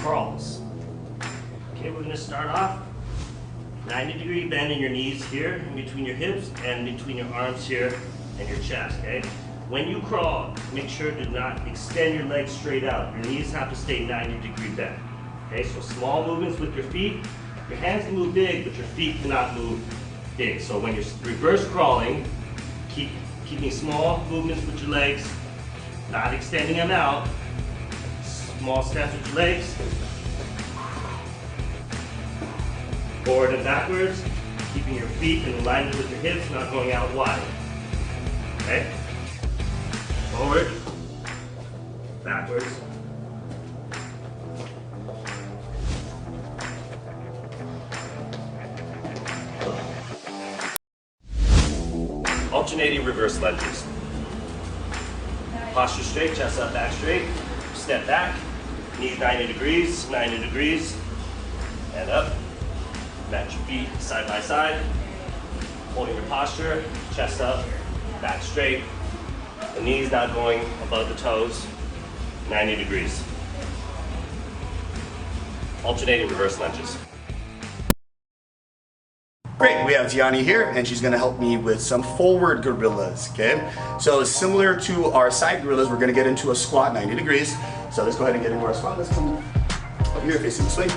crawls. Okay, we're gonna start off 90-degree bend in your knees here, in between your hips and between your arms here and your chest, okay? When you crawl, make sure to not extend your legs straight out. Your knees have to stay 90-degree bend. Okay, so small movements with your feet. Your hands can move big, but your feet cannot move big. So when you're reverse crawling, keeping small movements with your legs, not extending them out. Small steps with your legs. Forward and backwards, keeping your feet in alignment with your hips, not going out wide. Okay? Forward, backwards. Alternating reverse lunges. Posture straight, chest up, back straight. Step back, knees 90 degrees, and up. Match your feet side by side. Holding your posture, chest up, back straight. The knees not going above the toes, 90 degrees. Alternating reverse lunges. Great, we have Tiani here, and she's gonna help me with some forward gorillas, okay? So similar to our side gorillas, we're gonna get into a squat 90 degrees. So let's go ahead and get into our squat. Let's come up here facing this way.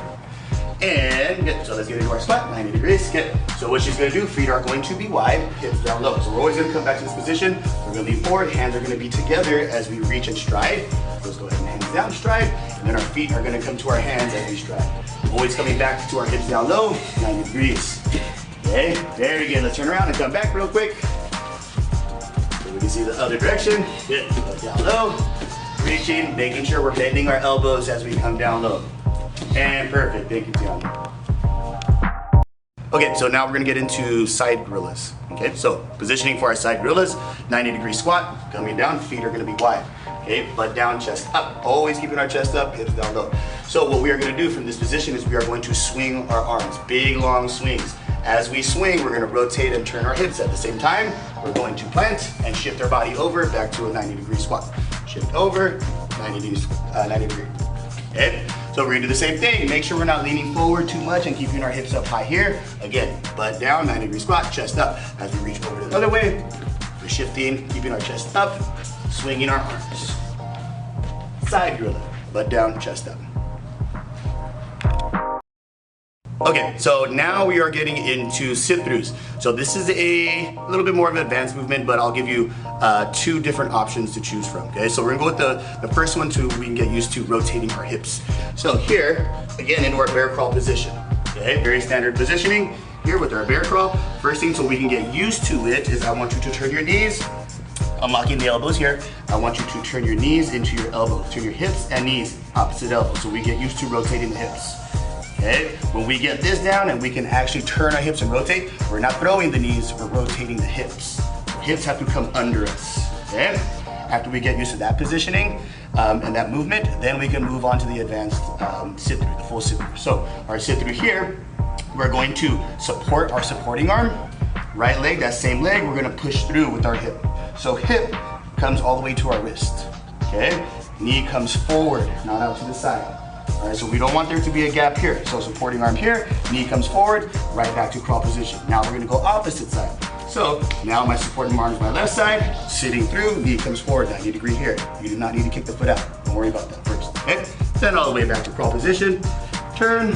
And good, so let's get into our squat, 90 degrees, good. So what she's gonna do, feet are going to be wide, hips down low. So we're always gonna come back to this position. We're gonna lean forward, hands are gonna be together as we reach and stride. Let's go ahead and hands down, stride, and then our feet are gonna come to our hands as we stride. Always coming back to our hips down low, 90 degrees. Okay, very good. Let's turn around and come back real quick. So we can see the other direction. Good, down low, reaching, making sure we're bending our elbows as we come down low. And perfect, thank you, Tiana. Okay, so now we're gonna get into side gorillas. Okay, so positioning for our side gorillas, 90-degree squat, coming down, feet are gonna be wide. Okay, butt down, chest up, always keeping our chest up, hips down low. So what we are gonna do from this position is we are going to swing our arms, big long swings. As we swing, we're gonna rotate and turn our hips at the same time. We're going to plant and shift our body over back to a 90-degree squat. Shift over, 90 degree. Okay? So we're gonna do the same thing. Make sure we're not leaning forward too much and keeping our hips up high here. Again, butt down, 90-degree squat, chest up. As we reach over the other way, we're shifting, keeping our chest up, swinging our arms. Side gorilla, butt down, chest up. Okay, so now we are getting into sit-throughs. So this is a little bit more of an advanced movement, but I'll give you two different options to choose from, okay? So we're gonna go with the first one we can get used to rotating our hips. So here, again, into our bear crawl position, okay? Very standard positioning here with our bear crawl. First thing so we can get used to it is I want you to turn your knees, unlocking the elbows here. I want you to turn your knees into your elbows, turn your hips and knees opposite elbows, so we get used to rotating the hips. Okay, when we get this down and we can actually turn our hips and rotate, we're not throwing the knees, we're rotating the hips. The hips have to come under us, okay? After we get used to that positioning and that movement, then we can move on to the advanced sit-through, the full sit-through. So our sit-through here, we're going to support our supporting arm, right leg, that same leg, we're gonna push through with our hip. So hip comes all the way to our wrist, okay? Knee comes forward, not out to the side. All right, so we don't want there to be a gap here. So supporting arm here, knee comes forward, right back to crawl position. Now we're gonna go opposite side. So now my supporting arm is my left side, sitting through, knee comes forward, 90 degree here. You do not need to kick the foot out. Don't worry about that first, okay? Then all the way back to crawl position, turn,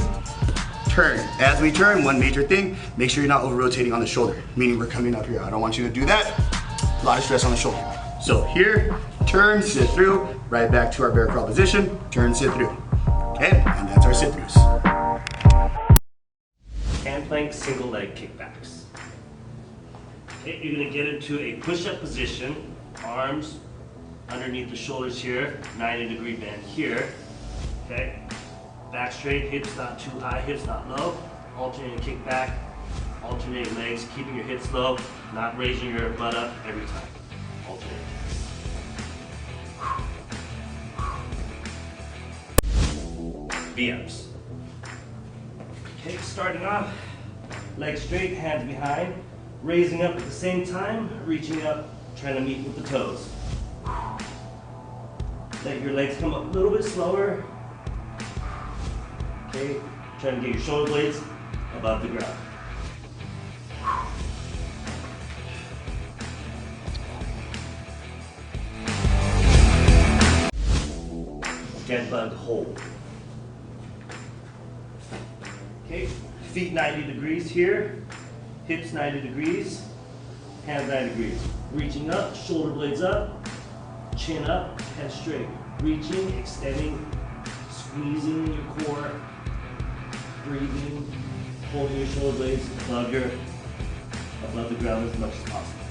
turn. As we turn, one major thing, make sure you're not over rotating on the shoulder, meaning we're coming up here. I don't want you to do that. A lot of stress on the shoulder. So here, turn, sit through, right back to our bear crawl position, turn, sit through. Okay, and that's our sit-throughs. Hand plank, single leg kickbacks. Okay, you're gonna get into a push-up position, arms underneath the shoulders here, 90-degree bend here. Okay, back straight, hips not too high, hips not low. Alternating kickback, alternating legs, keeping your hips low, not raising your butt up every time. Alternate. V-ups. Okay, starting off, legs straight, hands behind, raising up at the same time, reaching up, trying to meet with the toes. Let your legs come up a little bit slower. Okay, trying to get your shoulder blades above the ground. Dead bug hold. Okay, feet 90 degrees here, hips 90 degrees, hands 90 degrees. Reaching up, shoulder blades up, chin up, head straight. Reaching, extending, squeezing your core, breathing, holding your shoulder blades above the ground as much as possible.